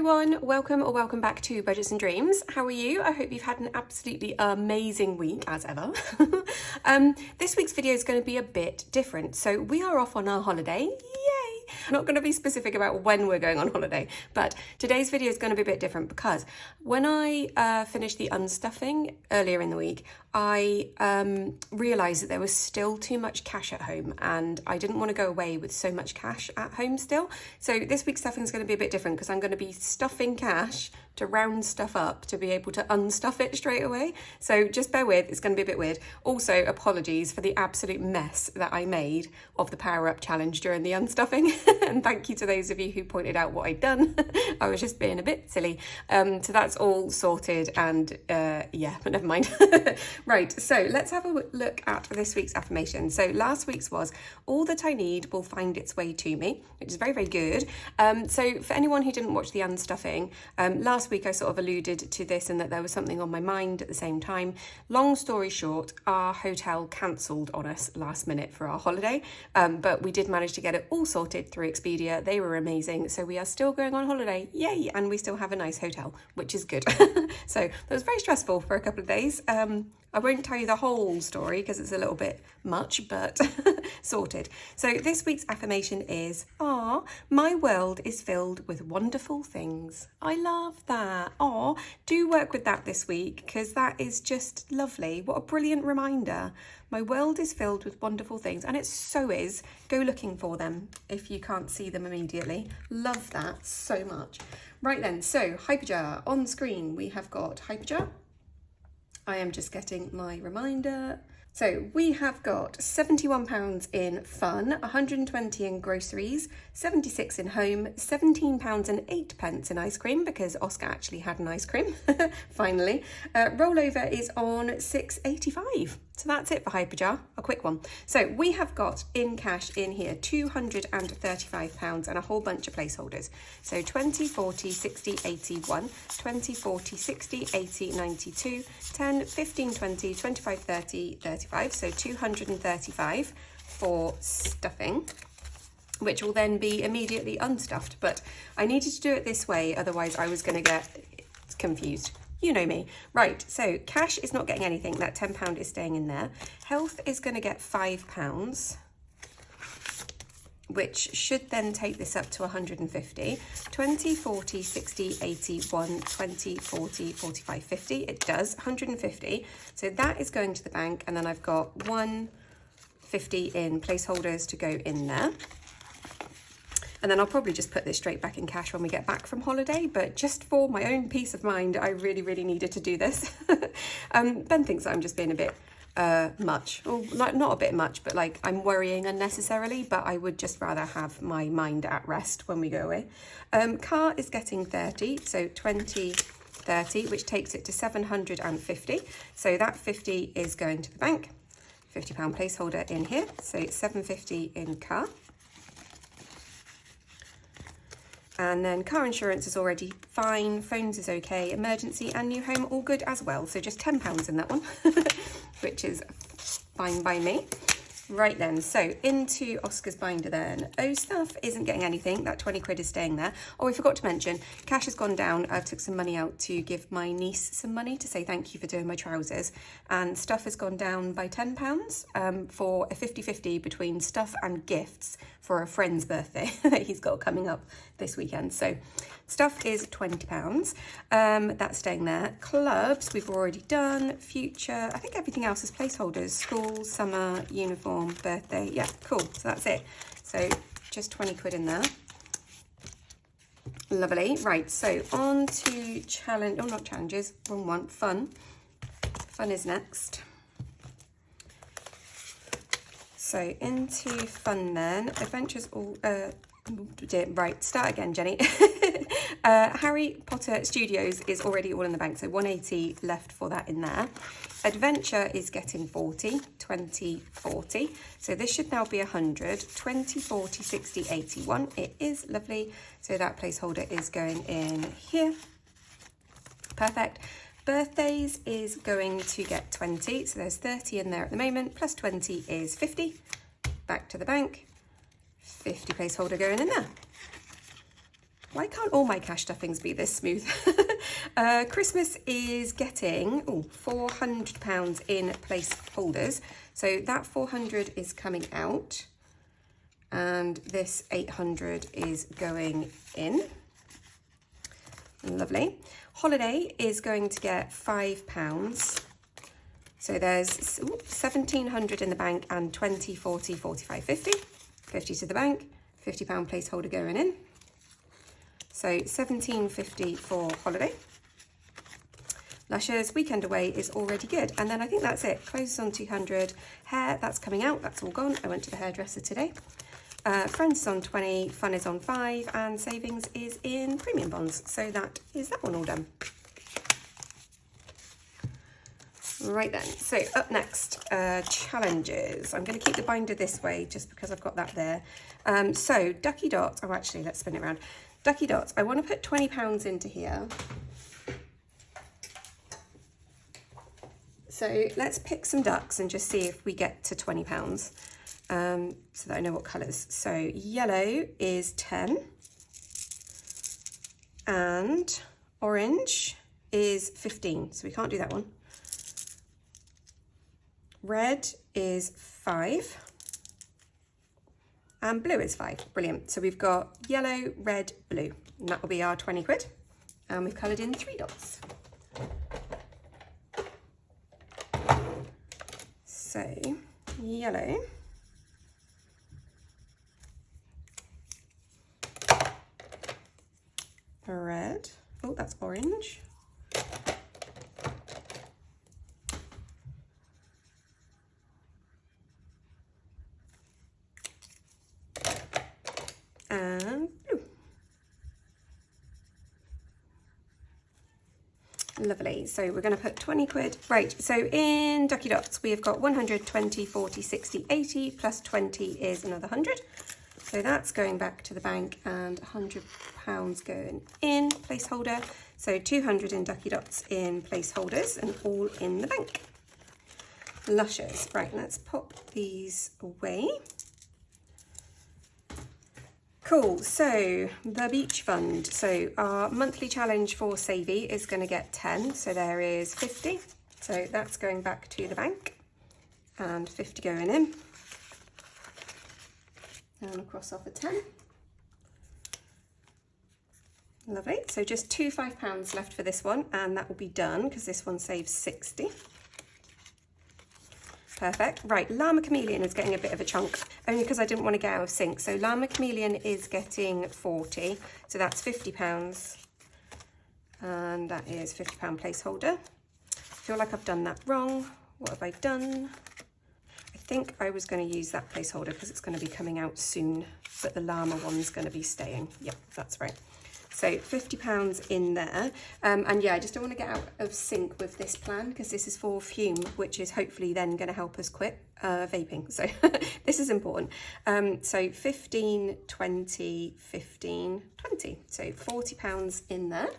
everyone, welcome or welcome back to Budgets and Dreams. How are you? I hope you've had an absolutely amazing week as ever. This week's video is going to be a bit different. So we are off on our holiday. Yay! I'm not going to be specific about when we're going on holiday, but today's video is going to be a bit different because when I finished the unstuffing earlier in the week, I realised that there was still too much cash at home and I didn't want to go away with so much cash at home still. So this week's stuffing is going to be a bit different because I'm going to be stuffing cash to round stuff up to be able to unstuff it straight away. So just bear with, it's going to be a bit weird. Also, apologies for the absolute mess that I made of the Power Up Challenge during the unstuffing. And thank you to those of you who pointed out what I'd done. I was just being a bit silly. So that's all sorted and yeah, but never mind. Right, so let's have a look at this week's affirmation. So last week's was, all that I need will find its way to me, which is very, very good. So for anyone who didn't watch the unstuffing, last week I sort of alluded to this and that there was something on my mind at the same time. Long story short, our hotel cancelled on us last minute for our holiday, but we did manage to get it all sorted through Expedia. They were amazing, so we are still going on holiday, yay, and we still have a nice hotel, which is good. So that was very stressful for a couple of days. I won't tell you the whole story because it's a little bit much, but sorted. So this week's affirmation is, my world is filled with wonderful things. I love that. Do work with that this week because that is just lovely. What a brilliant reminder. My world is filled with wonderful things, and it so is. Go looking for them if you can't see them immediately. Love that so much. Right then, so hyperjar on screen. We have got hyperjar. I am just getting my reminder. So we have got £71 in fun, 120 in groceries, 76 in home, £17 and 8 pence in ice cream because Oscar actually had an ice cream, finally. Rollover is on £6.85. So that's it for hyperjar, a quick one. So we have got in cash in here £235 and a whole bunch of placeholders. So 20, 40, 60, 80, 1, 20, 40, 60, 80, 92, 10, 15, 20, 25, 30, 35. So 235 for stuffing, which will then be immediately unstuffed. But I needed to do it this way, otherwise I was going to get confused. You know me. Right, so cash is not getting anything. That £10 is staying in there. Health is going to get £5, which should then take this up to 150. 20, 40, 60, 80, 1, 20, 40, 45, 50. It does, 150. So that is going to the bank, and then I've got 150 in placeholders to go in there. And then I'll probably just put this straight back in cash when we get back from holiday, but just for my own peace of mind, I really, really needed to do this. Ben thinks that I'm just being a bit much, or like not a bit much, but like I'm worrying unnecessarily, but I would just rather have my mind at rest when we go away. Car is getting 30, so 20, 30, which takes it to 750. So that 50 is going to the bank, £50 placeholder in here, so it's 750 in car. And then car insurance is already fine, phones is okay, emergency and new home all good as well. So just £10 in that one, which is fine by me. Right then, so into Oscar's binder then. Stuff isn't getting anything, that 20 quid is staying there. Oh, I forgot to mention, cash has gone down. I took some money out to give my niece some money to say thank you for doing my trousers. And stuff has gone down by £10 for a 50-50 between stuff and gifts for a friend's birthday that he's got coming up this weekend. So stuff is £20, that's staying there. Clubs, we've already done. Future, I think everything else is placeholders. School, summer, uniform, birthday, yeah, cool, so that's it. So just 20 quid in there. Lovely, right, so on to challenge, not challenges, wrong one, fun. Fun is next. So into fun then, adventures all, right, start again, Jenny. Harry Potter Studios is already all in the bank, so 180 left for that in there. Adventure is getting 40, 20, 40. So this should now be 100, 20, 40, 60, 81. It is lovely. So that placeholder is going in here. Perfect. Birthdays is going to get 20. So there's 30 in there at the moment, plus 20 is 50. Back to the bank. 50 placeholder going in there. Why can't all my cash stuffings be this smooth? Christmas is getting £400 in placeholders. So that 400 is coming out and this 800 is going in. Lovely. Holiday is going to get £5. So there's 1,700 in the bank and 20, 40, 45, 50. 50 to the bank, £50 placeholder going in. So 1750 for holiday. Luscious weekend away is already good. And then I think that's it. Clothes on 200. Hair, that's coming out. That's all gone. I went to the hairdresser today. Friends is on 20. Fun is on 5. And savings is in premium bonds. So that is that one all done. Right then, so up next, challenges. I'm going to keep the binder this way just because I've got that there. So Ducky Dots, oh actually let's spin it around. Ducky Dots, I want to put £20 into here. So let's pick some ducks and just see if we get to £20 so that I know what colours. So yellow is 10 and orange is 15, so we can't do that one. Red is 5 and blue is 5. Brilliant. So we've got yellow, red, blue, and that will be our 20 quid. And we've coloured in 3 dots. So yellow, red, oh that's orange, and blue. Lovely. So we're going to put 20 quid. Right, so in Ducky Dots we have got 100, 20, 40, 60, 80 plus 20 is another 100. So that's going back to the bank and £100 going in placeholder. So 200 in Ducky Dots in placeholders and all in the bank. Luscious. Right, let's pop these away. Cool, so the beach fund. So our monthly challenge for Savey is going to get 10, so there is 50. So that's going back to the bank and 50 going in. And I'll cross off a 10. Lovely, so just two £5 left for this one and that will be done because this one saves 60. Perfect. Right, Llama Chameleon is getting a bit of a chunk, only because I didn't want to get out of sync. So Llama Chameleon is getting 40, so that's £50. And that is £50 placeholder. I feel like I've done that wrong. What have I done? I think I was going to use that placeholder because it's going to be coming out soon, but the Llama one's going to be staying. Yep, that's right. So £50 in there. And yeah, I just don't want to get out of sync with this plan because this is for Fume, which is hopefully then going to help us quit vaping. So this is important. So 15, 20, 15, 20. So £40 in there.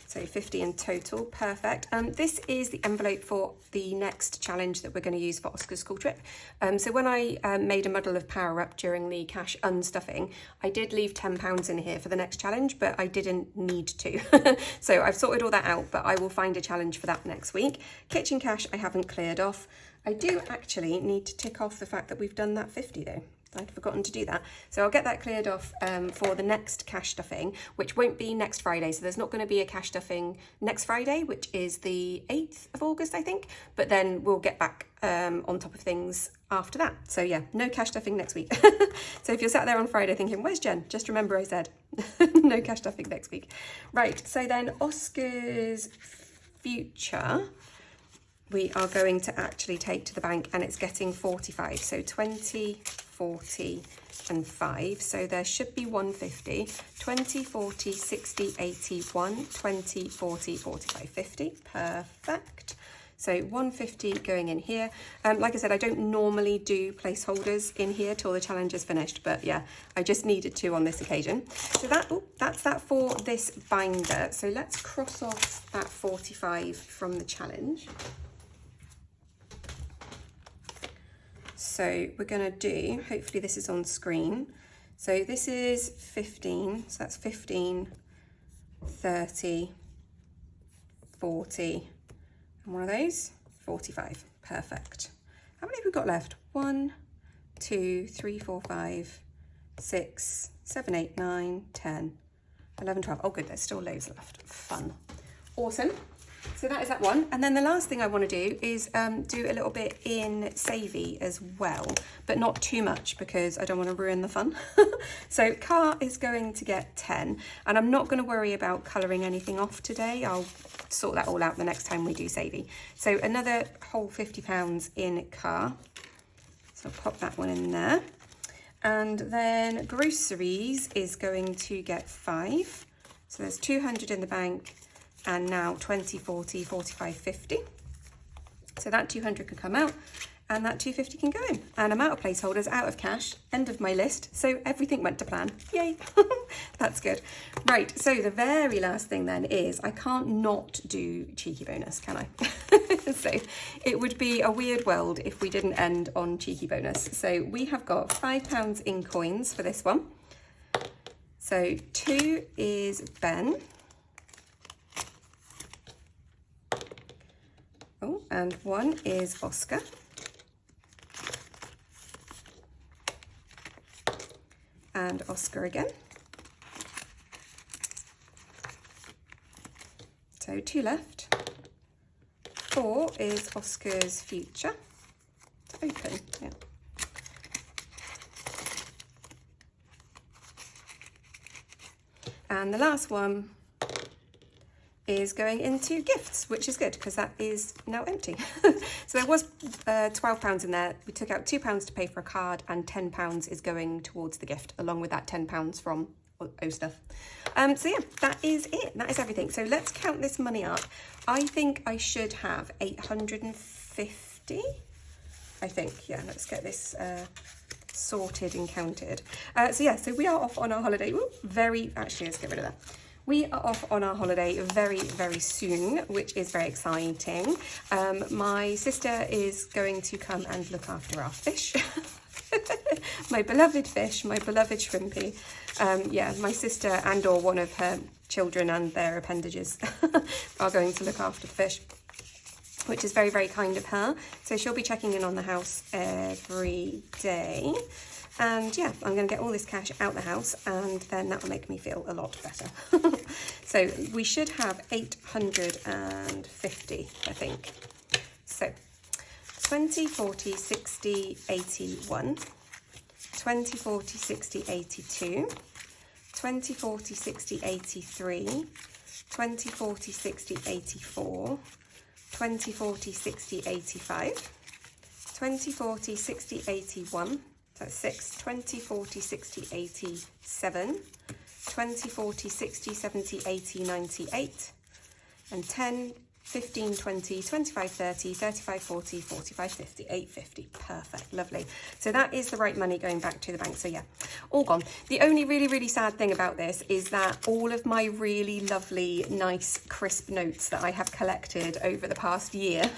So 50 in total, perfect. This is the envelope for the next challenge that we're going to use for Oscar's school trip. So when I made a muddle of Power Up during the cash unstuffing, I did leave £10 in here for the next challenge, but I didn't need to. So I've sorted all that out, but I will find a challenge for that next week. Kitchen cash I haven't cleared off. I do actually need to tick off the fact that we've done that 50 though. I'd forgotten to do that. So I'll get that cleared off for the next cash stuffing, which won't be next Friday. So there's not going to be a cash stuffing next Friday, which is the 8th of August, I think. But then we'll get back on top of things after that. So yeah, no cash stuffing next week. So if you're sat there on Friday thinking, where's Jen? Just remember I said no cash stuffing next week. Right, so then Oscar's future, we are going to actually take to the bank and it's getting 45. So 20, 40 and 5. So there should be 150, 20, 40, 60, 80, 1, 20, 40, 45, 50. Perfect. So 150 going in here. Like I said, I don't normally do placeholders in here till the challenge is finished, but yeah, I just needed to on this occasion. So that's that for this binder. So let's cross off that 45 from the challenge. So we're going to do, hopefully this is on screen. So this is 15, so that's 15, 30, 40, and one of those, 45. Perfect. How many have we got left? 1, 2, 3, 4, 5, 6, 7, 8, 9, 10, 11, 12. Oh good, there's still loads left. Fun. Awesome. So that is that one. And then the last thing I want to do is do a little bit in Savvy as well, but not too much because I don't want to ruin the fun. So car is going to get 10, and I'm not going to worry about colouring anything off today. I'll sort that all out the next time we do Savvy. So another whole £50 in car. So I'll pop that one in there. And then groceries is going to get 5. So there's 200 in the bank. And now 20, 40, 45, 50. So that 200 can come out and that 250 can go in. And I'm out of placeholders, out of cash, end of my list. So everything went to plan. Yay. That's good. Right, so the very last thing then is I can't not do cheeky bonus, can I? So it would be a weird world if we didn't end on cheeky bonus. So we have got £5 in coins for this one. So 2 is Ben. Oh, and 1 is Oscar. And Oscar again. So 2 left. 4 is Oscar's future. It's open, yeah. And the last one is going into gifts, which is good because that is now empty. So there was £12 in there. We took out £2 to pay for a card and £10 is going towards the gift along with that £10 from Stuff. So yeah, that is it. That is everything. So let's count this money up. I think I should have 850. I think, yeah, let's get this sorted and counted. So yeah, so we are off on our holiday. Ooh, actually, let's get rid of that. We are off on our holiday very, very soon, which is very exciting. My sister is going to come and look after our fish. My beloved fish, my beloved shrimpy. Yeah, my sister and or one of her children and their appendages are going to look after the fish, which is very, very kind of her. So she'll be checking in on the house every day. And yeah, I'm going to get all this cash out the house and then that will make me feel a lot better. So we should have 850, I think. So 20, 40, 60, 81, 20, 40, 60, 82, 20, 40, 60, 83, 20, 40, 60, 84, 20, 40, 60, 85, 20, 40, 60, 81, that's 6, 20, 40, 60, 87, 20, 40, 60, 70, 80, 98, and 10, 15, 20, 25, 30, 35, 40, 45, 50, 850. Perfect, lovely. So that is the right money going back to the bank. So yeah, all gone. The only really, really sad thing about this is that all of my really lovely, nice, crisp notes that I have collected over the past year.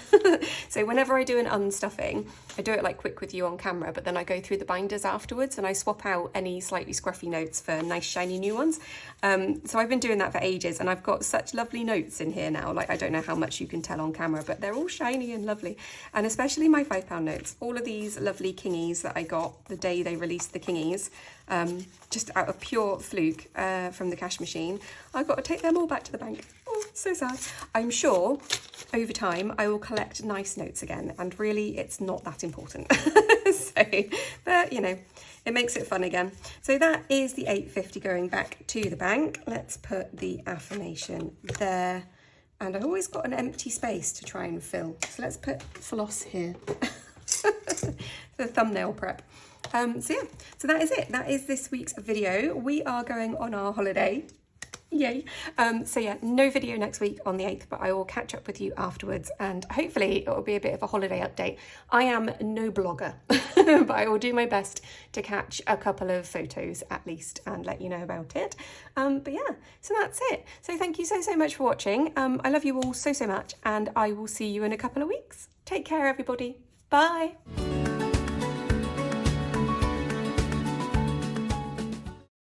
So whenever I do an unstuffing, I do it like quick with you on camera, but then I go through the binders afterwards and I swap out any slightly scruffy notes for nice, shiny new ones. So I've been doing that for ages and I've got such lovely notes in here now. Like, I don't know how much you can tell on camera, but they're all shiny and lovely. And especially my £5 notes, all of these lovely kingies that I got the day they released the kingies, just out of pure fluke from the cash machine. I've got to take them all back to the bank. Oh, so sad. I'm sure over time I will collect nice notes again, and really it's not that important. So, but you know, it makes it fun again. So that is the 850 going back to the bank. Let's put the affirmation there. And I've always got an empty space to try and fill. So let's put floss here. The thumbnail prep. So yeah, so that is it. That is this week's video. We are going on our holiday. Yay. So yeah, no video next week on the 8th, but I will catch up with you afterwards and hopefully it will be a bit of a holiday update. I am no blogger, but I will do my best to catch a couple of photos at least and let you know about it. But yeah, so that's it. So thank you so much for watching. I love you all so much and I will see you in a couple of weeks. Take care, everybody. Bye.